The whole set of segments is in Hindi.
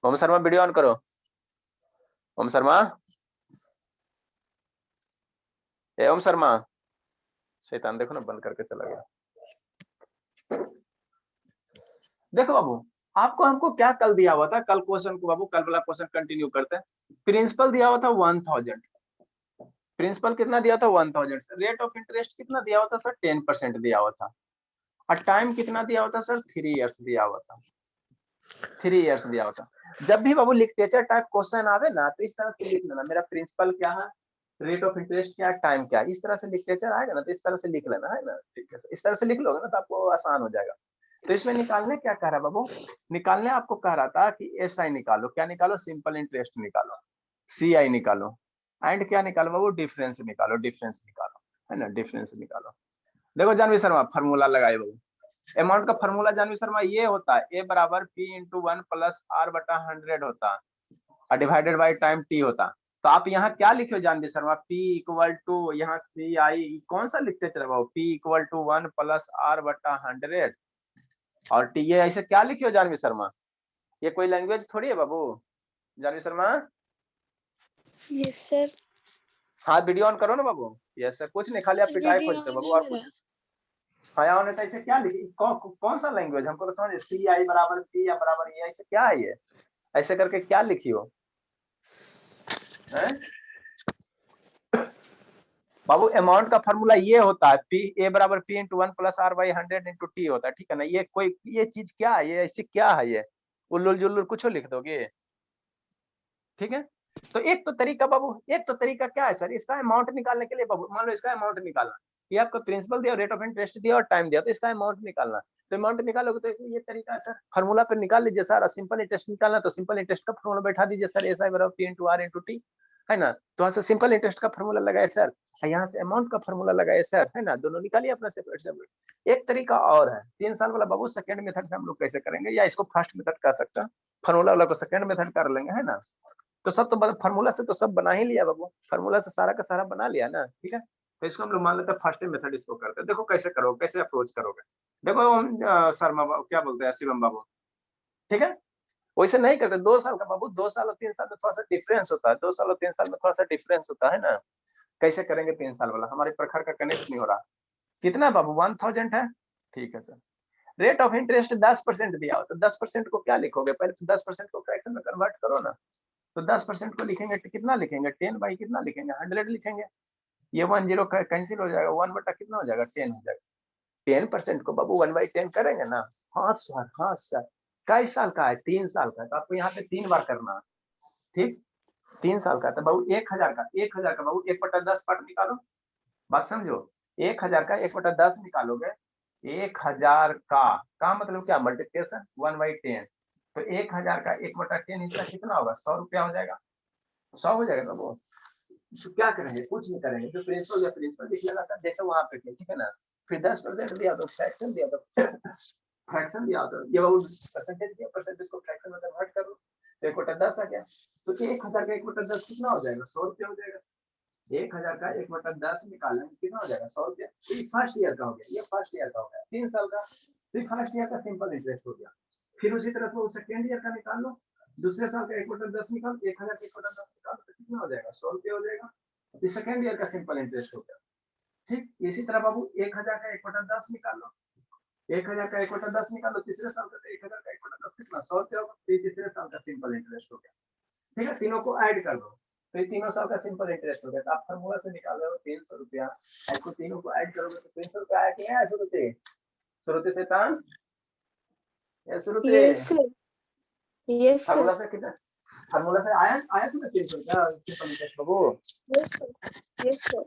ओम शर्मा वीडियो ऑन करो। ओम शर्मा, ए ओम शर्मा, शैतान देखो ना बंद करके चला गया। देखो बाबू, आपको हमको क्या कल दिया हुआ था, कल क्वेश्चन को बाबू, कल वाला क्वेश्चन कंटिन्यू करते हैं। प्रिंसिपल दिया हुआ था 1000, प्रिंसिपल कितना दिया था 1000, रेट ऑफ इंटरेस्ट कितना दिया हुआ था सर 10% दिया हुआ था, और टाइम कितना दिया हुआ था सर 3 इयर्स दिया हुआ था, 3 इयर्स दिया हुआ था। जब भी बाबू लिटरेचर टाइप क्वेश्चन आवे ना तो इस तरह से लिख लेना, मेरा प्रिंसिपल क्या है, रेट ऑफ इंटरेस्ट क्या है, टाइम क्या है, इस तरह से लिटरेचर आएगा ना तो इस तरह से लिख लेना है ना, ठीक है, इस तरह से लिख लोगे ना तो आपको आसान हो जाएगा। तो इसमें निकालने क्या कह रहा है बाबू, निकालने आपको कह रहा था कि एस आई निकालो, क्या निकालो, सिंपल इंटरेस्ट निकालो, सी आई निकालो, एंड क्या निकालो बाबू, डिफरेंस निकालो, डिफरेंस निकालो, है ना, डिफरेंस निकालो। देखो जानवी शर्मा फॉर्मूला लगाए बाबू, अमाउंट का फॉर्मूला जानवी शर्मा ये होता है, ए बराबर पी इंटू 1 प्लस आर बटा 100 होता है, और डिवाइडेड बाई टाइम टी होता। तो आप यहाँ क्या लिखे हो Janvi Sharma, P equal to यहाँ सी आई कौन सा लिखते चले बाबू, P equal to 1 plus R बटा 100 और टी, ये ऐसे क्या लिखे हो जानवी शर्मा, ये कोई लैंग्वेज थोड़ी है बाबू, जानवी शर्मा। Yes sir. हाँ वीडियो ऑन करो ना बाबू, यस सर, कुछ नहीं खाली आप पिटाई खोजते बाबू और कुछ। हाँ यहाँ होने ऐसे क्या लिखे, कौन सा लैंग्वेज हमको तो समझ, सी आई बराबर पी या बराबर ये, ऐसे क्या है ये, ऐसे करके क्या लिखी हो बाबू, अमाउंट का फॉर्मूला ये होता है, पी ए बराबर P into 1 plus R by 100 into T होता है, ठीक है ना। ये कोई ये चीज क्या है, ये ऐसी क्या है, ये उल्लुल जुल्लुल कुछ लिख दोगे, ठीक है। तो एक तो तरीका बाबू, एक तो तरीका क्या है सर, इसका अमाउंट निकालने के लिए बाबू, मान लो इसका अमाउंट निकालना, ये आपको प्रिंसिपल दिया, रेट ऑफ इंटरेस्ट दिया और टाइम दिया, तो इसका अमाउंट निकालना, तो अमाउंट निकालोगे तो ये तरीका है सर, फॉर्मूला पे निकाल लीजिए सर, सिंपल इंटरेस्ट निकालना तो सिंपल इंटरेस्ट का फॉर्मूला बैठा दीजिए सर, एस आई बराबर P into R into T, है ना। तो यहाँ से सिंपल इंटरेस्ट का फॉर्मूला लगाए सर, यहाँ से अमाउंट का फॉर्मूला लगाए सर, है ना, दोनों निकालिए अपना सेपरेट सेपरेट। एक तरीका और है 3 साल वाला बाबू, सेकंड मेथड से हम लोग कैसे करेंगे, या इसको फर्स्ट मेथड कर सकते हैं, फॉर्मूला वाला को सेकंड मेथड कर लेंगे, है ना। तो सब तो फार्मूला से तो सब बना ही लिया बाबू, फार्मूला से सारा का सारा बना लिया ना, ठीक है। तो इसको हम लोग मान लेते हैं फर्स्ट मेथड, इसको करते हैं, देखो कैसे करोगे, कैसे अप्रोच करोगे। देखो शर्मा बाबू क्या बोलते हैं, शिवम बाबू, ठीक है, वैसे नहीं करते 2 साल का बाबू, 2 साल और 3 साल में थोड़ा सा डिफरेंस होता है, 2 साल और 3 साल में थोड़ा सा डिफरेंस होता है ना। कैसे करेंगे 3 साल वाला, हमारे प्रखर का कनेक्ट नहीं हो रहा, कितना बाबू 1000 है, ठीक है सर। रेट ऑफ इंटरेस्ट 10% दिया हो तो 10% को क्या लिखोगे, पहले तो 10% को फ्रैक्शन में कन्वर्ट करो ना, तो 10% को लिखेंगे तो कितना लिखेंगे, 10 बाई कितना लिखेंगे, 100 लिखेंगे, ये 10 कैंसिल हो जाएगा, 1 बटा कितना हो जाएगा, 10 हो जाएगा। 10% को बाबू 1/10 करेंगे ना, हाँ सर, हाँ सर। कई साल का है, 3 साल का है, तो आपको यहाँ पे 3 बार करना है, ठीक, 3 साल का तो बाबू 1000 का, 1000 का बाबू 1/10 पार्ट निकालो, बात समझो, 1000 का 1/10 निकालोगे, 1000 का मतलब क्या, मल्टीप्लिकेशन 1/10, तो 1000 का 1/10 हिस्सा कितना होगा, 100 रुपया हो जाएगा, 100 हो जाएगा बाबू। तो क्या करेंगे, कुछ नहीं करेंगे, जो प्रिंसिपल या प्रिंसिपल लिख लेना सर, जैसे वहां पे, ठीक है ना। फिर 10% दिया तो फ्रैक्शन दिया तो फ्रैक्शन दिया तो ये बाबू परसेंटेज दिया, परसेंटेज को फ्रैक्शन में कन्वर्ट करो, तो 1/10 आ गया, तो 1000 का 1/10 कितना हो जाएगा, 100 रुपया हो जाएगा। 1000 का 1/10 निकालने में कितना हो जाएगा, 100 रुपया। तो ये फर्स्ट ईयर का हो गया, ये फर्स्ट ईयर का हो गया, 3 साल का, तो फर्स्ट ईयर का सिंपल इंटरेस्ट हो गया। फिर उसी तरह से सेकेंड ईयर का निकाल लो, दूसरे साल का 1/10 निकाल, 1000 का 1/10 निकाल तो कितना हो जाएगा, 100 रुपया हो जाएगा। ये सेकेंड ईयर का सिंपल इंटरेस्ट हो गया, ठीक। इसी तरह बाबू 1000 का 1/10 निकाल लो, 1000 का 1/10 निकाल लो, तीसरे साल का 1000 का 1/10 कितना, 100 रुपया होगा, तीसरे साल का सिंपल इंटरेस्ट हो गया, ठीक है। तीनों को ऐड कर दो, तो ये तीनों साल का सिंपल इंटरेस्ट हो गया, तो आप फॉर्मूला से निकाल रहे हो 300 रुपया, इसको तीनों को ऐड करोगे तो 300 रुपया आया कि नहीं, श्रुति, श्रुति से तान, Shruti, yes sir, yes sir, formula से कितना, फॉर्मूला से आया आया तुम्हें 300 रुपया सिंपल इंटरेस्ट बाबू, यस सर, यस सर।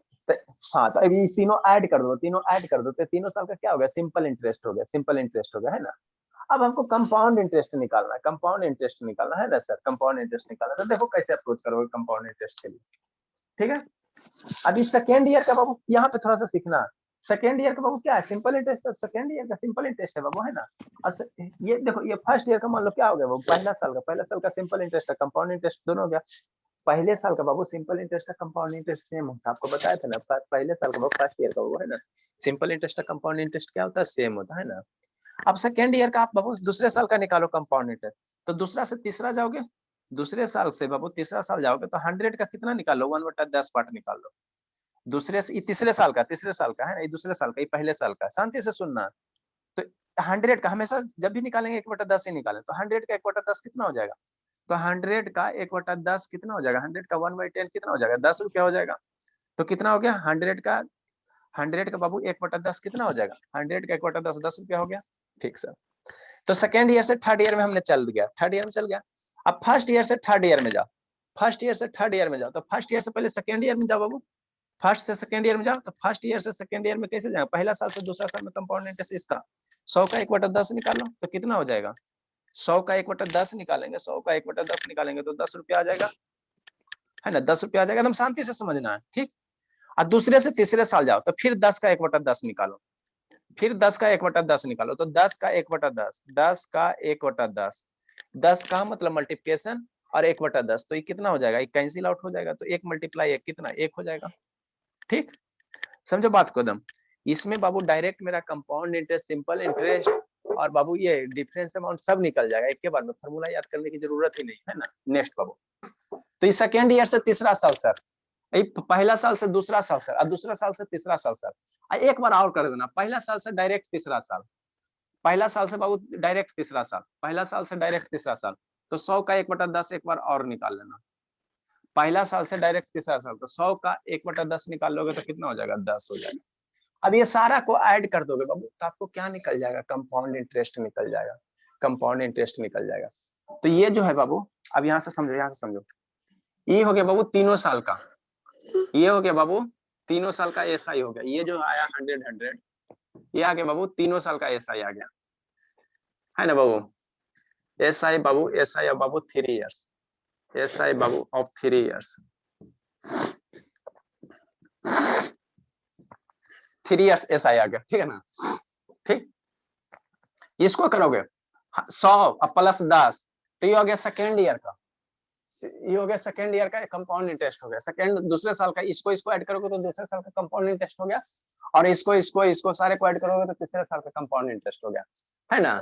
हाँ। तो अभी तीनों ऐड कर दो, तीनों ऐड कर दो, तो तीनों साल का क्या हो गया, सिंपल इंटरेस्ट हो गया, सिंपल इंटरेस्ट हो गया, है ना। अब हमको कंपाउंड इंटरेस्ट निकालना है, कंपाउंड इंटरेस्ट निकालना है ना सर, कंपाउंड इंटरेस्ट निकालना, तो देखो कैसे अप्रोच करोगे कंपाउंड इंटरेस्ट के लिए, ठीक है। अभी सेकेंड ईयर का बाबू यहाँ पे थोड़ा सा सीखना, सेकेंड ईयर का बाबू क्या है, सिंपल इंटरेस्ट, सेकेंड ईयर का सिंपल इंटरेस्ट है बाबू, है ना। और ये देखो, ये फर्स्ट ईयर का मान लो क्या हो गया बाबू, पहला साल का सिंपल इंटरेस्ट है, कंपाउंड इंटरेस्ट दोनों हो गया। पहले साल का बाबू सिंपल इंटरेस्ट का कंपाउंड इंटरेस्ट सेम होता है, आपको बताया था ना, पहले साल का बाबू फर्स्ट ईयर का वो, है ना। सिंपल इंटरेस्ट का कंपाउंड इंटरेस्ट क्या होता है, सेम होता है ना। अब सेकेंड ईयर का आप बाबू दूसरे साल का निकालो कंपाउंड इंटरेस्ट, तो दूसरा से तीसरा जाओगे, दूसरे साल से बाबू तीसरा साल जाओगे तो 100 का कितना निकालो, 1/10 पार्ट निकाल लो। दूसरे से तीसरे साल का है ना, ये दूसरे साल का, ये पहले साल का, शांति से सुनना। तो 100 का हमेशा जब भी निकालेंगे 1/10 ही निकालें, तो 100 का 1/10 कितना हो जाएगा, तो 100 का 1/10 कितना हो जाएगा, 100 का 1/10 कितना हो जाएगा, 10 रुपया हो जाएगा। तो कितना हो गया 100 का बाबू 1/10 कितना हो जाएगा, 100 का 1/10 10 रुपया हो गया। ठीक सर। तो सेकेंड ईयर से थर्ड ईयर में हमने चल गया, थर्ड ईयर में चल गया। अब फर्स्ट ईयर से थर्ड ईयर में जाओ, फर्स्ट ईयर से थर्ड ईयर में जाओ, तो फर्स्ट ईयर से पहले सेकेंड ईयर में जाओ बाबू, फर्स्ट से सेकेंड ईयर में जाओ, तो फर्स्ट ईयर से सेकेंड ईयर में कैसे जाएगा, पहला साल से दूसरा साल में कंपाउंड इंटरेस्ट इसका 100 का 1/10 निकालो, तो कितना हो जाएगा, 100 का 1/10 निकालेंगे, 100 का 1/10 निकालेंगे तो 10 रुपया आ जाएगा, है ना, 10 रुपया आ जाएगा। एकदम शांति से समझना है, ठीक। और दूसरे से तीसरे साल जाओ तो फिर 10 का 1/10 निकालो, फिर 10 का 1/10 निकालो, तो 10 का 1/10, 10 का 1/10, 10 का मतलब मल्टीप्लिकेशन और 1/10, तो ये कितना हो जाएगा, ये कैंसिल आउट हो जाएगा, तो 1 × 1 कितना, 1 हो जाएगा। ठीक, समझो बात को एकदम। इसमें बाबू डायरेक्ट मेरा कंपाउंड इंटरेस्ट, सिंपल इंटरेस्ट और बाबू ये डिफरेंस अमाउंट सब निकल जाएगा एक के बार में, फॉर्मूला याद करने की जरूरत ही नहीं है ना। नेक्स्ट बाबू, तो ये सेकेंड ईयर से तीसरा साल सर, पहला साल से दूसरा साल सर, और दूसरा साल से तीसरा साल सर। एक बार और कर देना, पहला साल से डायरेक्ट तीसरा साल, पहला साल से बाबू डायरेक्ट तीसरा साल, पहला साल से डायरेक्ट तीसरा साल, तो 100 का 1/10 एक बार और निकाल लेना। पहला साल से डायरेक्ट तीसरा साल, तो 100 का 1/10 निकाल लोगे तो कितना हो जाएगा, 10 हो जाएगा। अब ये सारा को ऐड कर दोगे बाबू, तो आपको क्या निकल जाएगा, कंपाउंड इंटरेस्ट निकल जाएगा, कंपाउंड इंटरेस्ट निकल जाएगा। तो ये जो है बाबू, अब यहाँ से समझो, यहाँ से समझो, ये हो गया बाबू तीनों साल का, ये हो गया बाबू तीनों साल का एसआई हो गया, ये जो आया 100, ये आ गया बाबू तीनों साल का एसआई आ गया, है ना बाबू। एसआई बाबू, एसआई अब बाबू 3 इयर्स, एसआई बाबू ऑफ 3 इयर्स, 3 इयर्स एसआई आ गया, ठीक है ना। ठीक, इसको करोगे 100 प्लस 10, तो ये हो गया सेकेंड ईयर का, ये हो गया सेकेंड ईयर का कंपाउंड इंटरेस्ट हो गया। सेकेंड दूसरे साल का, इसको ऐड करोगे तो दूसरे साल का कंपाउंड इंटरेस्ट हो गया, और इसको सारे को ऐड करोगे तो तीसरे साल का कंपाउंड इंटरेस्ट हो गया, है ना।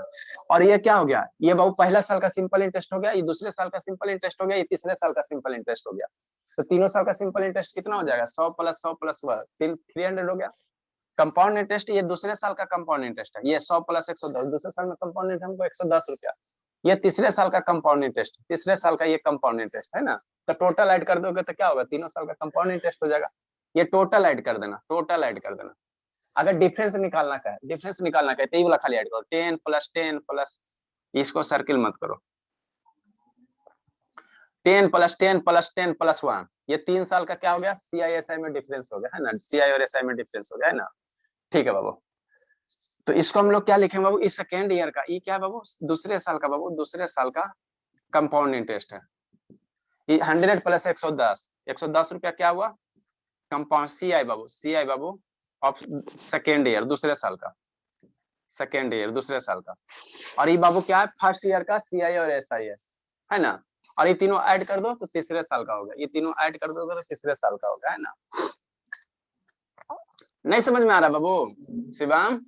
और ये क्या हो गया, ये बाबू पहला साल का सिंपल इंटरेस्ट हो गया, ये दूसरे साल का सिंपल इंटरेस्ट हो गया, ये तीसरे साल का सिंपल इंटरेस्ट हो गया। तो तीनों साल का सिंपल इंटरेस्ट कितना हो जाएगा, 100 + 100 + 300 हो गया। कंपाउंड इंटरेस्ट ये दूसरे साल का कंपाउंड इंटरेस्ट है, ये 100 + 110, दूसरे साल में कंपाउंड इंटरेस्ट हमको 110 रुपया, ये तीसरे साल का कंपाउंड इंटरेस्ट, तीसरे साल का ये कंपाउंड इंटरेस्ट, है ना। तो टोटल ऐड कर दोगे तो क्या होगा, तीनों साल का कंपाउंड इंटरेस्ट हो जाएगा। ये टोटल ऐड कर देना, टोटल ऐड कर देना। अगर डिफरेंस निकालना है, डिफरेंस निकालना है तो ये वाला खाली ऐड करो, 10 + 10 प्लस, इसको सर्किल मत करो, 10 + 10 + 10 + 1, ये 3 साल का क्या हो गया, CISI में डिफरेंस हो गया, है ना, CI और SI में डिफरेंस हो गया, है ना। ठीक है बाबू, तो इसको हम लोग क्या लिखेंगे बाबू, इस सेकेंड ईयर का, ये क्या है बाबू, दूसरे साल का बाबू, दूसरे साल का कंपाउंड इंटरेस्ट है। ये 100 + 110, 110 रुपया क्या हुआ, compound CI Babu, CI Babu of second year, दूसरे साल का, सेकेंड ईयर दूसरे साल का। और ये बाबू क्या है, फर्स्ट ईयर का CI और SI है ना। और ये तीनों ऐड कर दो तो तीसरे साल का हो गया, ये तीनों ऐड कर दोगे तो तीसरे साल का होगा, है ना। नहीं समझ में आ रहा बाबू शिवाम,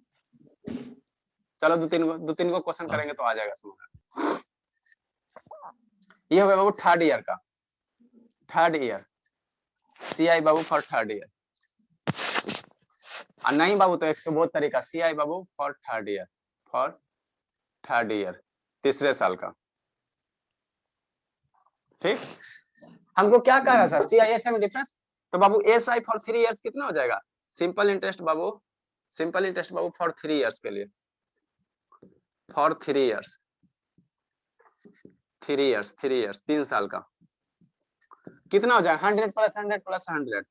चलो दो तीन को क्वेश्चन करेंगे तो आ जाएगा समझ। ये हो गया बाबू थर्ड ईयर का, third year CI Babu for third year, और नहीं बाबू तो एक बहुत तरीका, CI Babu for third year, for third year तीसरे साल का। ठीक, हमको क्या कह रहा था, CISI में डिफरेंस, तो बाबू SI फॉर 3 इयर्स कितना हो जाएगा, simple interest Babu, simple interest Babu for 3 years के लिए, फॉर 3 इयर्स, 3 इयर्स 3 साल का कितना हो जाएगा, 100 + 100 + 100,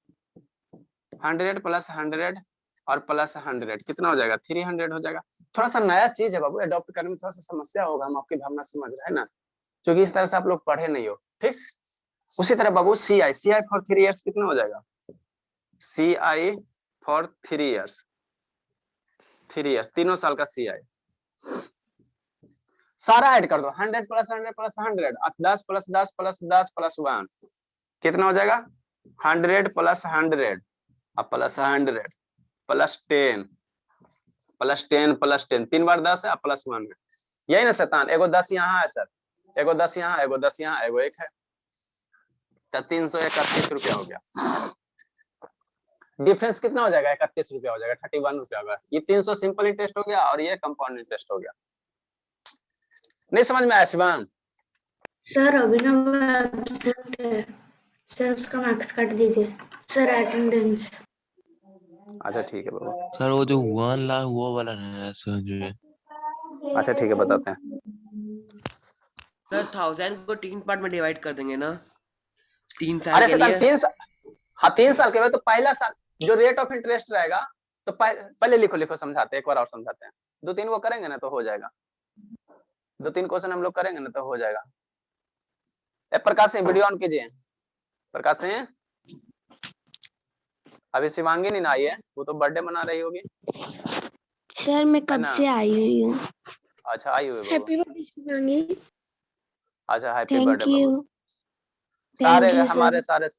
100 + 100 और प्लस 100 कितना हो जाएगा, 300 हो जाएगा। थोड़ा सा नया चीज है बाबू, अडॉप्ट करने में थोड़ा सा समस्या होगा, हम आपकी भावना समझ रहे हैं ना, क्योंकि इस तरह से आप लोग पढ़े नहीं हो। ठीक, उसी तरह बाबू CI फॉर 3 इयर्स कितना हो जाएगा, CI फॉर 3 इयर्स, 3 इयर्स तीनों साल का CI सारा ऐड कर दो, 100 + 100 + 100, 10 + 10 + 10 + 1 कितना हो जाएगा, 100 + 100 + 100 + 10 प्लस 10 3 बार 10 है, प्लस 1 है, यही ना शैतान। एगो 10 यहाँ है सर, एगो 10 यहाँ, एगो 10 यहाँ, एगो 1 है, तो 331 रुपया हो गया। डिफरेंस कितना हो जाएगा? 31 रुपया हो जाएगा, 31 रुपया होगा। ये 300 सिंपल इंटरेस्ट हो गया और ये कंपाउंड इंटरेस्ट हो गया। नहीं समझ में आया शिवांग? सर अभिनव एब्सेंट है सर, उसका मार्क्स काट दीजिए सर, अटेंडेंस। अच्छा ठीक है बाबू। सर वो जो 1 लाख वो वाला नहीं है सर जो। अच्छा ठीक है बताते हैं सर 1000 को 3 पार्ट में डिवाइड कर देंगे ना, 3 साल अरे के शैतान लिए। 3 साल, हाँ 3 साल के बाद तो पहला साल जो रेट ऑफ इंटरेस्ट रहेगा, तो पहले लिखो समझाते हैं, एक बार और समझाते हैं। 2-3 को करेंगे ना तो हो जाएगा, 2-3 क्वेश्चन हम लोग करेंगे ना तो हो जाएगा। प्रकाश सिंह वीडियो ऑन कीजिए। प्रकाश सिंह, अभी शिवांगी नहीं आई है, वो तो बर्थडे मना रही होगी। सर मैं कब से आई हुई हूँ। अच्छा आई हुई है। Happy birthday Shivangi. अच्छा हैप्पी थैंक बर्थडे यू। बाबू। सारे थैंक यू हमारे सर। सारे,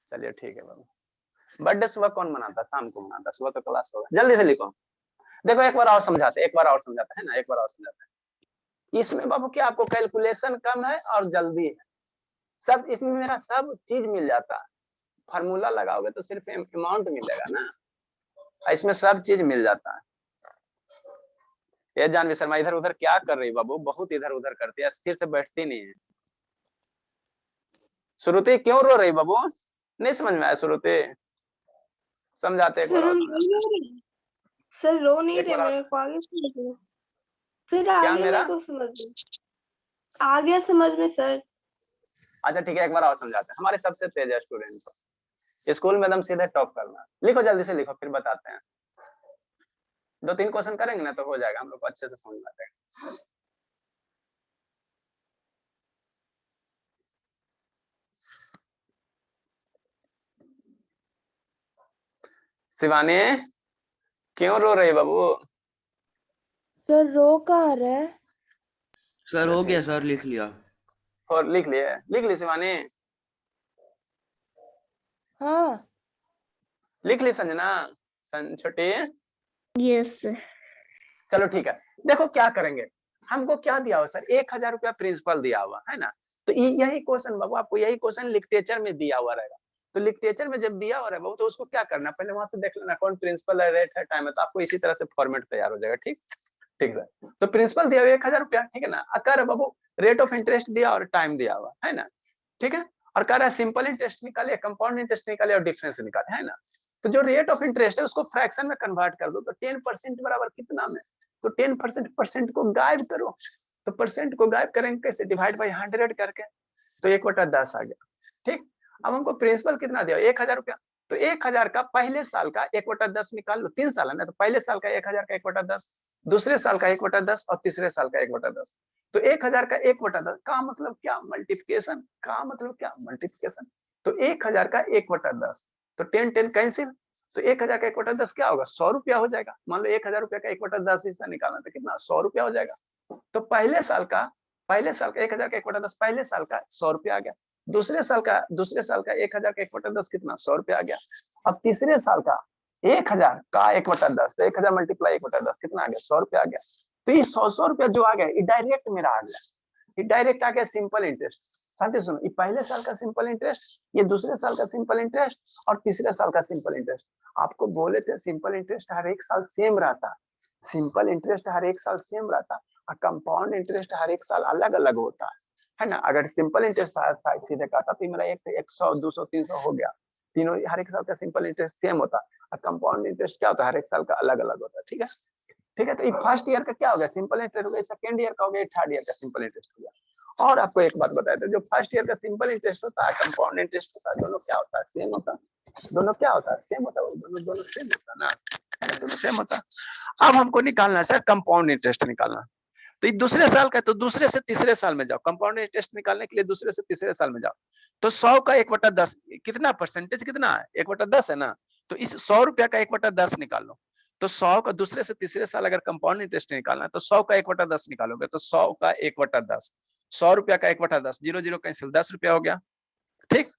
चलिए ठीक है बाबू। बर्थडे सुबह कौन मनाता है? शाम को मनाता है, सुबह तो क्लास होगा। जल्दी से लिखो। देखो एक बार और समझाते, एक बार और समझाते है ना, एक बार और समझाते हैं। इसमें बाबू क्या आपको कैलकुलेशन कम है और जल्दी है, सब इसमें मेरा सब चीज मिल जाता है। फार्मूला लगाओगे तो सिर्फ अमाउंट मिलेगा ना, इसमें सब चीज मिल जाता है। ये जानवी शर्मा इधर उधर क्या कर रही बाबू? बहुत इधर उधर करती है, स्थिर से बैठती नहीं है। श्रुति क्यों रो रही बाबू? नहीं समझ में आया श्रुति? समझाते एक बार और समझाते। सर रो नहीं एक रहे, बार और मेरे को आगे समझ में। फिर क्या आगे मेरा? मेरे को समझ में आ गया, समझ में सर। अच्छा ठीक है एक बार और समझाते हैं। हमारे सबसे तेज स्टूडेंट को स्कूल में एकदम सीधे टॉप करना। लिखो जल्दी से लिखो, फिर बताते हैं। 2-3 क्वेश्चन करेंगे ना तो हो जाएगा, हम लोग को अच्छे से समझ में आ जाएगा। शिवानी क्यों रो रही बाबू? सर रो कहाँ रहा है? सर हो गया सर, लिख लिया। और लिख लिए? लिख ली शिवानी? हाँ लिख ली संजना? छोटी यस सर। चलो ठीक है। देखो क्या करेंगे, हमको क्या दिया हुआ सर? 1000 रुपया प्रिंसिपल दिया हुआ है ना, तो यही क्वेश्चन बाबू, आपको यही क्वेश्चन लिटरेचर में दिया हुआ रहेगा। तो लिटरेचर में जब दिया हुआ रहेगा तो उसको क्या करना, पहले वहां से देख लेना कौन प्रिंसिपल है, रेट है, टाइम है, तो आपको इसी तरह से फॉर्मेट तैयार हो जाएगा। ठीक ठीक है। तो प्रिंसिपल दिया हुआ 1000 रुपया, ठीक है ना। अकर बाबू रेट ऑफ इंटरेस्ट दिया और टाइम दिया हुआ है ना, ठीक है। और कह रहा है सिंपल इंटरेस्ट निकालिए, कंपाउंड इंटरेस्ट निकालिए और डिफरेंस निकालिए, है ना। तो जो रेट ऑफ इंटरेस्ट है उसको फ्रैक्शन में कन्वर्ट कर दो, तो 10% बराबर कितना में, तो 10% परसेंट को गायब करो। तो परसेंट को गायब करेंगे कैसे? डिवाइड बाई 100 करके, तो 1/10 आ गया। ठीक। अब हमको प्रिंसिपल कितना दिया? 1000 रुपया। तो 1000 का पहले साल का 1/10 निकाल लो, 3 साल है ना, तो पहले साल का 1000 का 1/10, दूसरे साल का 1/10 और तीसरे साल का 1/10। तो 1000 का 1/10 का मतलब क्या? मल्टीप्लिकेशन का मतलब क्या? मल्टीप्लिकेशन। तो 1000 का 1/10, तो 10 कैंसिल, तो 1000 का 1/10 क्या होगा? 100 रुपया हो जाएगा। मान लो 1000 रुपया का 1/10 हिस्सा निकालना तो कितना? 100 रुपया हो जाएगा। तो पहले साल का 1000 का 1/10 पहले साल का 100 रुपया आ गया। दूसरे साल का 1000 का 1/10 कितना? 100 रुपया आ गया। अब तीसरे साल का 1000 का 1/10, तो 1000 मल्टीप्लाई 1/10 कितना आ गया? 100 रुपया आ गया। तो ये 100 रुपया जो आ गया ये डायरेक्ट मेरा आ गया, ये डायरेक्ट आ गया सिंपल इंटरेस्ट। साथी सुनो, ये पहले साल का सिंपल इंटरेस्ट, ये दूसरे साल का सिंपल इंटरेस्ट और तीसरे साल का सिंपल इंटरेस्ट। आपको बोले थे सिंपल इंटरेस्ट हर एक साल सेम रहता, सिंपल इंटरेस्ट हर एक साल सेम रहता और कंपाउंड इंटरेस्ट हर एक साल अलग अलग होता है ना। अगर सिंपल इंटरेस्ट सीधे काटा तो मेरा 100, 200, 300 हो गया, तीनों हर एक साल का सिंपल इंटरेस्ट सेम होता और कंपाउंड इंटरेस्ट क्या होता है? हर एक साल का अलग अलग होता है। ठीक है ठीक है। तो ये फर्स्ट ईयर का क्या हो गया? सिंपल इंटरेस्ट हो गया। सेकंड ईयर का हो गया, थर्ड ईयर का सिंपल इंटरेस्ट हो गया। और आपको एक बात बताया था, जो फर्स्ट ईयर का सिंपल इंटरेस्ट होता है, कंपाउंड इंटरेस्ट होता है, दोनों क्या होता है? सेम होता है। दोनों क्या होता है? सेम होता है। दोनों सेम होता है ना, दोनों सेम होता है। अब हमको निकालना है सर कंपाउंड इंटरेस्ट निकालना। तो ये दूसरे साल का, तो दूसरे से तीसरे साल में जाओ, कंपाउंड इंटरेस्ट निकालने के लिए दूसरे से तीसरे साल में जाओ। तो 100 का 1/10 कितना परसेंटेज कितना है? 1/10 है ना। तो इस 100 रुपया का 1/10 निकाल लो। तो 100 का दूसरे से तीसरे साल अगर कंपाउंड इंटरेस्ट निकालना है तो 100 का 1/10 निकालोगे, तो 100 का 1/10, 100 रुपया का 1/10, 0 0 कैंसिल, 10 रुपया हो गया। ठीक।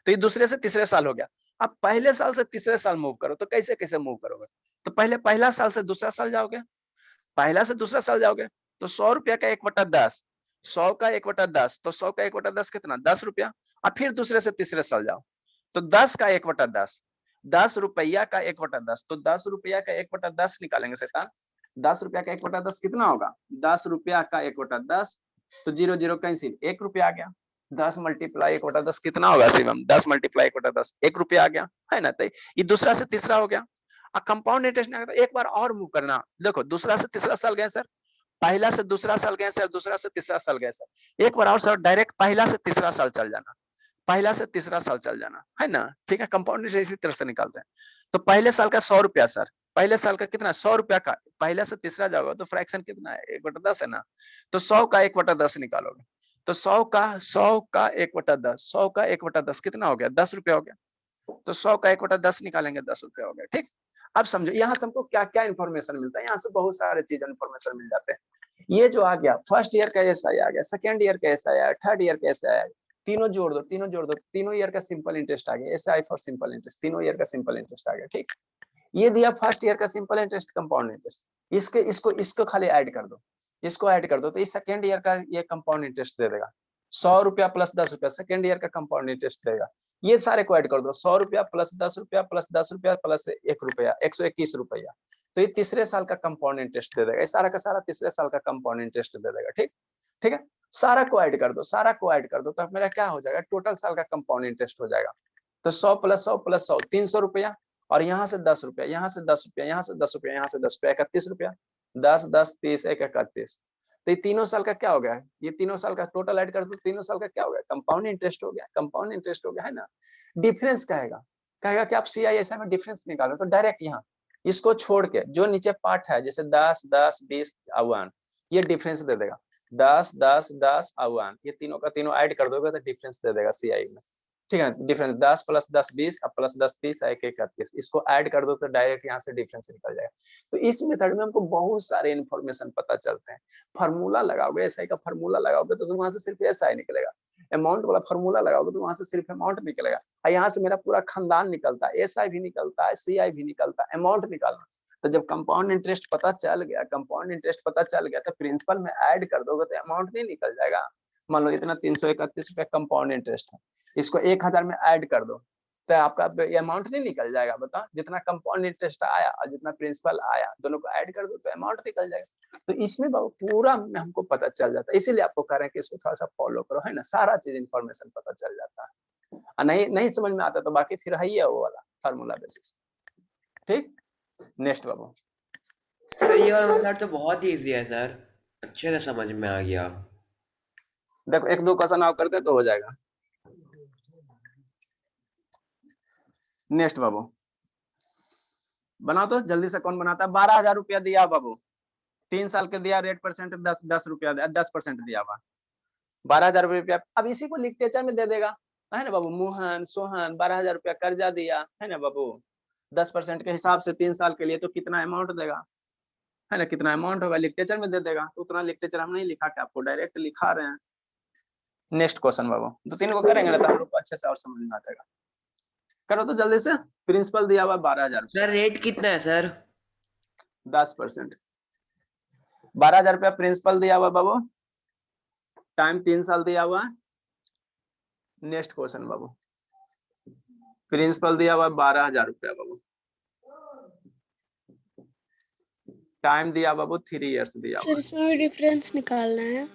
तो ये दूसरे से तीसरे साल हो गया। अब पहले साल से तीसरे साल मूव करो, तो कैसे कैसे मूव करोगे? तो पहले पहला साल से दूसरा साल जाओगे, पहला से दूसरा साल जाओगे तो 100 रुपया का 1/10, 100 का 1/10, तो 100 का 1/10 कितना? 10 रुपया। अब फिर दूसरे से तीसरे साल जाओ तो 10 का 1/10, 10 रुपया का 1/10, तो 10 रुपया का 1/10 निकालेंगे शैतान। 10 रुपया का 1/10 कितना होगा? 10 रुपया का 1/10, तो 0 0 कैंसिल, 1 रुपया आ गया। 10 मल्टीप्लाई 1/10 कितना होगा शिवम? 10 मल्टीप्लाई 1/10 1 रुपया आ गया, है ना? तो ये दूसरा से तीसरा हो गया। कंपाउंड इंटरेस्ट एक बार और मूव करना, देखो दूसरा से तीसरा साल गए सर, पहला से दूसरा साल गए सर, दूसरा से तीसरा साल गए सर, एक बार और सर डायरेक्ट पहला से तीसरा साल चल जाना, पहला से तीसरा साल चल जाना, है ना? ठीक है, कंपाउंड इंटरेस्ट इसी तरह से निकालते हैं। तो पहले साल का 100 रुपया सर, पहले साल का कितना? 100 रुपया का, पहला से तीसरा जाओगे तो फ्रैक्शन कितना है? 1/10 है ना? तो 100 का 1/10 निकालोगे, तो 100 का 1/10, 100 का 1/10 कितना हो गया? 10 रुपया हो गया। तो 100 का 1/10 निकालेंगे, 10 रुपया हो गया। ठीक, अब समझो यहाँ से हमको क्या क्या इन्फॉर्मेशन मिलता है, यहाँ से बहुत सारे चीज इन्फॉर्मेशन मिल जाते हैं। ये जो आ गया फर्स्ट ईयर का एसआई आ गया, सेकंड ईयर का एसआई आया, थर्ड ईयर का एसआई आया, तीनों जोड़ दो, तीनों जोड़ दो, तीनों ईयर का सिंपल इंटरेस्ट आ गया, एसआई फॉर सिंपल इंटरेस्ट, तीनों ईयर का सिंपल इंटरेस्ट आ गया। ठीक, ये दिया फर्स्ट ईयर का सिंपल इंटरेस्ट, कंपाउंड इंटरेस्ट, इसके इसको खाली ऐड कर दो, इसको ऐड कर दो, तो इस सेकंड ईयर का ये कंपाउंड इंटरेस्ट दे देगा 100 रुपया प्लस 10 रुपया, सेकंड ईयर का कंपाउंड इंटरेस्ट देगा। ये सारे को ऐड कर दो, 100 रुपया प्लस 10 रुपया प्लस 10 रुपया प्लस 1 रुपया, 121 रुपया, तो ये तीसरे साल का कंपाउंड इंटरेस्ट दे देगा। ये सारा का सारा तीसरे साल का कंपाउंड इंटरेस्ट दे देगा। ठीक, ठीक है, सारा को ऐड कर दो, सारा को ऐड कर दो, तो मेरा क्या हो जाएगा? टोटल साल का कंपाउंड इंटरेस्ट हो जाएगा। तो 100 प्लस 100 प्लस 100 300 रुपया, और यहाँ से 10 रुपया, यहाँ से 10 रुपया, यहाँ से 10 रुपया, यहाँ से 10 रुपया, 31 रुपया, 10 10 30 1 31, तो ये तीनों साल का क्या हो गया? ये तीनों साल का टोटल ऐड कर दो, तीनों साल का क्या हो गया? कंपाउंड इंटरेस्ट हो गया, कंपाउंड इंटरेस्ट हो गया, है ना? डिफरेंस कहेगा, कहेगा कि आप सीआईएसआई में डिफरेंस निकालो, तो डायरेक्ट यहाँ इसको छोड़ के जो नीचे पार्ट है, जैसे 10 10 20 51, ये डिफरेंस दे देगा, 10 10 10 51, ये तीनों का तीनों ऐड कर दोगे तो डिफरेंस दे देगा सीआई में। ठीक है, डिफरेंस 10 प्लस 10 20 अब प्लस 10 30 1 31, इसको ऐड कर दो तो डायरेक्ट यहाँ से डिफरेंस निकल जाएगा। तो इस मेथड में हमको बहुत सारे इन्फॉर्मेशन पता चलते हैं। फार्मूला लगाओगे, एसआई का फार्मूला लगाओगे तो वहां से सिर्फ एसआई निकलेगा, अमाउंट वाला फार्मूला लगाओगे तो वहां से सिर्फ अमाउंट निकलेगा, और यहाँ से मेरा पूरा खानदान निकलता है, एसआई भी निकलता है, सीआई भी निकलता है, अमाउंट निकालना। तो जब कंपाउंड इंटरेस्ट पता चल गया, कंपाउंड इंटरेस्ट पता चल गया, तो प्रिंसिपल में ऐड कर दोगे तो अमाउंट नहीं निकल जाएगा। मान लो इतना 331 रुपया कंपाउंड इंटरेस्ट है, इसको 1000 में ऐड कर दो तो आपका अमाउंट नहीं निकल जाएगा? बता, जितना कंपाउंड इंटरेस्ट आया और जितना प्रिंसिपल आया, दोनों को ऐड कर दो तो अमाउंट निकल जाएगा। तो इसमें पूरा हमको पता चल जाता है, इसीलिए आपको कह रहे हैं कि इसको थोड़ा सा फॉलो करो, है ना? सारा चीज इन्फॉर्मेशन पता चल जाता है, और नहीं समझ में आता तो बाकी फिर है ही है वो वाला फार्मूला बेसिस। ठीक, नेक्स्ट बाबू। सर ये वाला मेथड तो बहुत ईजी है सर, अच्छे से समझ में आ गया। देखो 1 2 क्वेश्चन आप करते तो हो जाएगा। नेक्स्ट बाबू, बना तो जल्दी से, कौन बनाता है? 12,000 रुपया दिया बाबू, 3 साल के दिया, रेट परसेंट 10 रुपया 10% दिया हुआ, 12,000 रुपया। अब इसी को लिटरेचर में दे देगा, है ना बाबू? मोहन सोहन 12,000 रुपया कर्जा दिया, है ना बाबू? 10% के हिसाब से 3 साल के लिए, तो कितना अमाउंट देगा, है ना? कितना अमाउंट होगा लिटरेचर में दे देगा। तो उतना लिटरेचर हम नहीं लिखा के आपको डायरेक्ट लिखा रहे हैं। नेक्स्ट क्वेश्चन बाबू, 2 3 को करेंगे ना तो हम लोग को अच्छे से और समझ में आ जाएगा। करो तो जल्दी से। प्रिंसिपल दिया हुआ 12,000 सर रेट कितना है सर? 10%। 12,000 रुपया प्रिंसिपल दिया हुआ बाबू, टाइम 3 साल दिया हुआ। नेक्स्ट क्वेश्चन बाबू, प्रिंसिपल दिया हुआ 12,000 रुपया बाबू, टाइम दिया बाबू 3 इयर्स दिया हुआ। इसमें भी डिफरेंस निकालना है?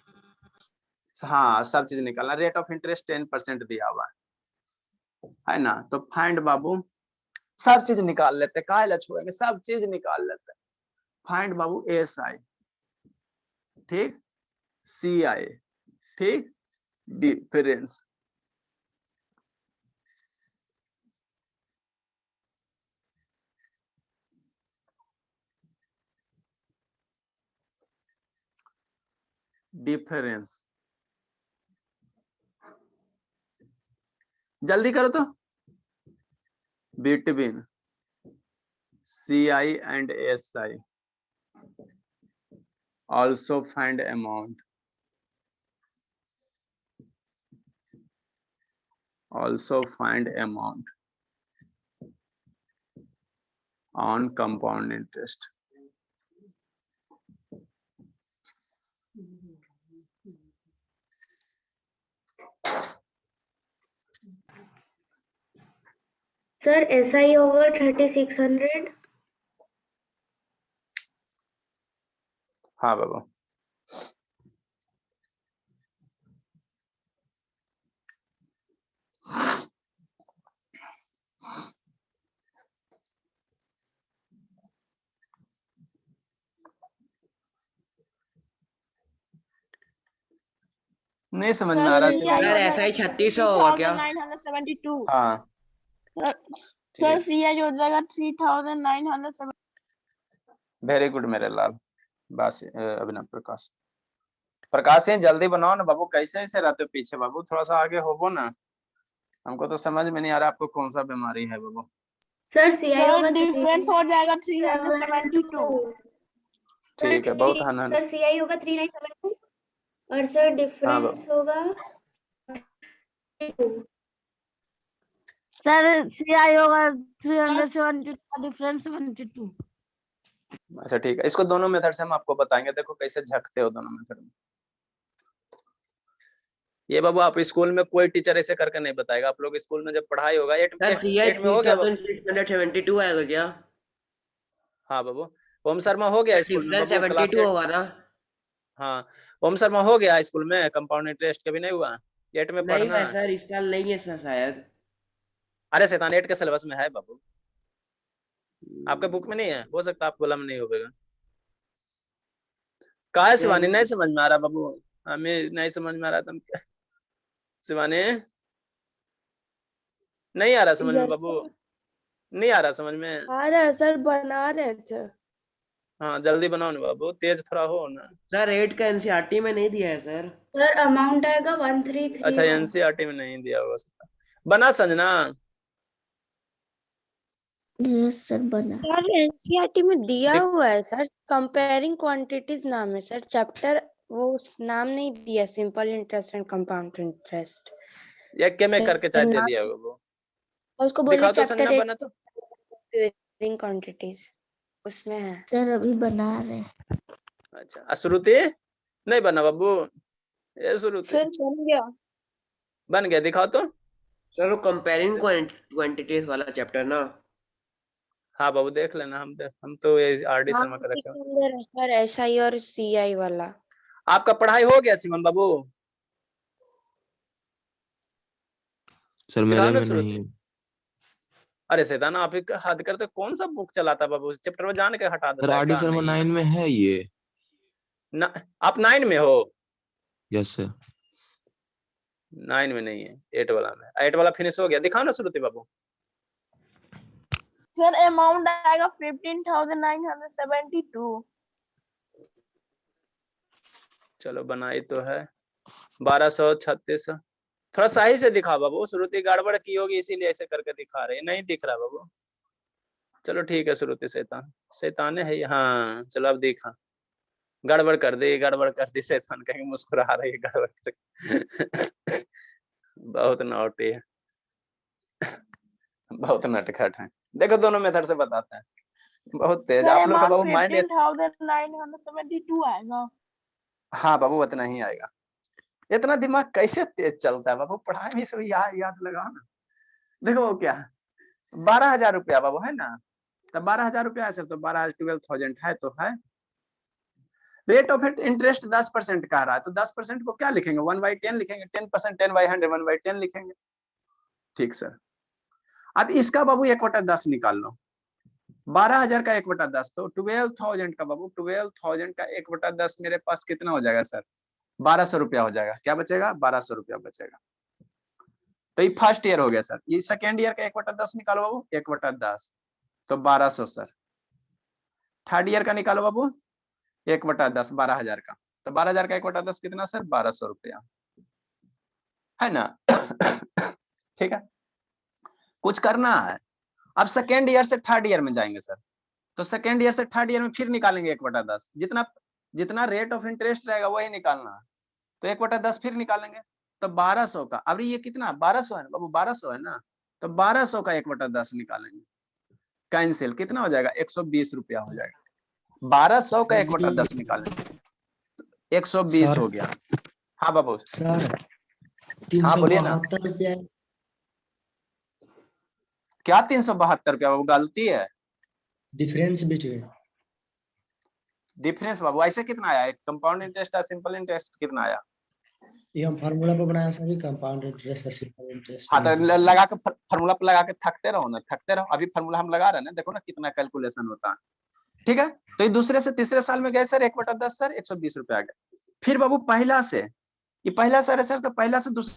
हाँ, सब चीज निकालना। रेट ऑफ इंटरेस्ट 10% दिया हुआ है ना? तो फाइंड बाबू, सब चीज निकाल लेते, काहे छोड़ेंगे, सब चीज निकाल लेते। फाइंड बाबू एसआई, ठीक, सीआई, ठीक, डिफरेंस। डिफरेंस जल्दी करो तो। Between CI and SI, also find amount, also find amount, on compound interest. Sir SI होगा 3600। हाँ बाबू, नहीं समझ में आ रहा सर शिवानी। सर ऐसा ही 3600 होगा क्या? 3972। हाँ ठीक सर है, CH हो जाएगा 3970। वेरी गुड मेरे लाल। बस अभिनव प्रकाश, प्रकाश से जल्दी बनाओ ना बाबू, कैसे ऐसे रहते हो पीछे बाबू, थोड़ा सा आगे होवो ना, हमको तो समझ में नहीं आ रहा आपको कौन सा बीमारी है बाबू। सर CI होगा सर डिफरेंस हो जाएगा 372। ठीक है, बहुत हन सर CI होगा 3972 और सर हाँ डिफरेंस बाबू, होगा 2। सर CI होगा 372, डिफरेंस 72। अच्छा ठीक है, इसको दोनों मेथड से हम आपको बताएंगे, देखो कैसे झकते हो दोनों मेथड में। ये बाबू आप स्कूल में कोई टीचर ऐसे करके नहीं बताएगा, आप लोग स्कूल में जब पढ़ाई होगा सर CH एट में हो गया बाबू। 3672 आएगा क्या? हाँ बाबू, ओम शर्मा हो गया स्कूल में डिफरेंस बाबू, क्लास 72 8। होगा ना? हाँ ओम शर्मा हो गया स्कूल में, कंपाउंड इंटरेस्ट कभी नहीं हुआ 8 में नहीं पढ़ना। भाई सर, इस साल नहीं है सर शायद। अरे शैतान 8 के सिलेबस में है बाबू, आपके बुक में नहीं है, हो सकता है आपको वाला में नहीं होगा। का है शिवानी, नहीं समझ में आ रहा बाबू, हमें नहीं समझ में आ रहा, तुम क्या शिवानी, नहीं आ रहा समझ में बाबू, नहीं आ रहा समझ में। आ रहा है सर, बना रहे थे। हाँ जल्दी बनाओ ना बाबू, तेज थोड़ा हो ना। सर 8 का NCERT में नहीं दिया है सर। सर अमाउंट आएगा 1331। अच्छा एनसीईआरटी में नहीं दिया होगा, बना संजना। यस सर बना। सर एनसीईआरटी में दिया हुआ है सर, कंपेयरिंग क्वांटिटीज नाम है सर चैप्टर, वो नाम नहीं दिया, simple interest and compound interest. एक के में करके चाहे दे दिया होगा वो, उसको बोलिए दिखाओ तो चैप्टर संजना बना तो। कंपेयरिंग क्वांटिटीज उसमें है। सर अभी बना रहे हैं। अच्छा श्रुति नहीं बना बाबू, ये श्रुति सर बन गया। बन गया, दिखाओ तो। सर वो कंपेयरिंग क्वांटिटीज वाला चैप्टर ना? हाँ बाबू देख लेना, हम तो ये आरडी हाँ शर्मा का उसी रखे के हुए। अंदर है सर एसआई और सीआई वाला। आपका पढ़ाई हो गया सिमन बाबू? सर दिखाओ मेरे ना में श्रुति। नहीं। अरे सैतान आप ही हद करते, कौन सा बुक चलाता बाबू, चैप्टर में जान के हटा सर देता है आर डी क्या? शर्मा नहीं 9 में है ये। ना, आप 9 में हो? Yes sir. 9 में नहीं है, 8 वाला में, 8 वाला फिनिश हो गया, दिखाओ ना श्रुति बाबू। सर अमाउंट आएगा 15,972। चलो बनाई तो है 1236। थोड़ा सही से दिखा बाबू, श्रुति गड़बड़ की होगी इसीलिए ऐसे करके दिखा रहे, नहीं दिख रहा बाबू। चलो ठीक है श्रुति, शैतान शैतान है ये। हाँ चलो अब दिखा, गड़बड़ कर दी शैतान, कहीं मुस्कुरा रही है गड़बड़ करके। बहुत नौटी है, बहुत नटखट है। देखो दोनों मेथड से बताते हैं, बहुत तेज सर आप लोग का अमाउंट बाबू माइंड। 15,972 आएगा। हाँ बाबू उतना ही आएगा, इतना दिमाग कैसे तेज चलता है बाबू, पढ़ाई में सब याद लगाओ ना। देखो क्या 12,000 रुपया बाबू है ना, तब 12,000 रुपया है सर, तो 12,000 है तो है। रेट ऑफ इंटरेस्ट 10% कह रहा है, तो 10% को क्या लिखेंगे, 1/10 लिखेंगे, 10% 10/100 1/10 लिखेंगे। ठीक सर, अब इसका बाबू 1/10 निकाल लो, 12,000 का 1/10 तो 12,000 का बाबू, 12,000 का 1/10 मेरे पास कितना हो जाएगा सर, 1,200 रुपया हो जाएगा। क्या बचेगा, 1,200 रुपया बचेगा। तो ये फर्स्ट ईयर हो गया सर। ये सेकेंड ईयर का 1/10 निकालो बाबू, 1/10 तो 1,200 सर। थर्ड ईयर का निकालो बाबू 1/10 12,000 का, तो 12,000 का 1/10 कितना सर, 1,200 रुपया है ना। ठीक है, कुछ करना है। अब सेकेंड ईयर से थर्ड ईयर में जाएंगे सर, तो सेकेंड ईयर से थर्ड ईयर में फिर निकालेंगे 1/10, जितना जितना रेट ऑफ इंटरेस्ट रहेगा वही निकालना है, तो 1/10 फिर निकालेंगे, तो 1,200 का, अब ये कितना 1,200 है ना बाबू, 1,200 है ना, तो 1,200 का 1/10 निकालेंगे, कैंसिल, कितना हो जाएगा 120 रुपया हो जाएगा। 1200 का 1/10 निकालें, 120 सर। हो गया। हाँ बाबू। सर हाँ बोलिए ना। 372 रुपया क्या 372 रुपया बाबू, गलती है। Difference between. डिफरेंस बाबू ऐसे कितना आया, कंपाउंड इंटरेस्ट और सिंपल इंटरेस्ट कितना आया? ये हम फार्मूला पे बनाया सर, कंपाउंड इंटरेस्ट और सिंपल इंटरेस्ट। हाँ तो लगा के फार्मूला पे लगा के थकते रहो ना, थकते रहो। अभी फार्मूला हम लगा रहे हैं ना, देखो ना कितना कैलकुलेशन होता है। ठीक है, तो ये दूसरे से तीसरे साल में गए सर 1/10 सर 120 रुपया आ गया। फिर बाबू पहला से, ये पहला सर है सर, तो पहला से दूसरा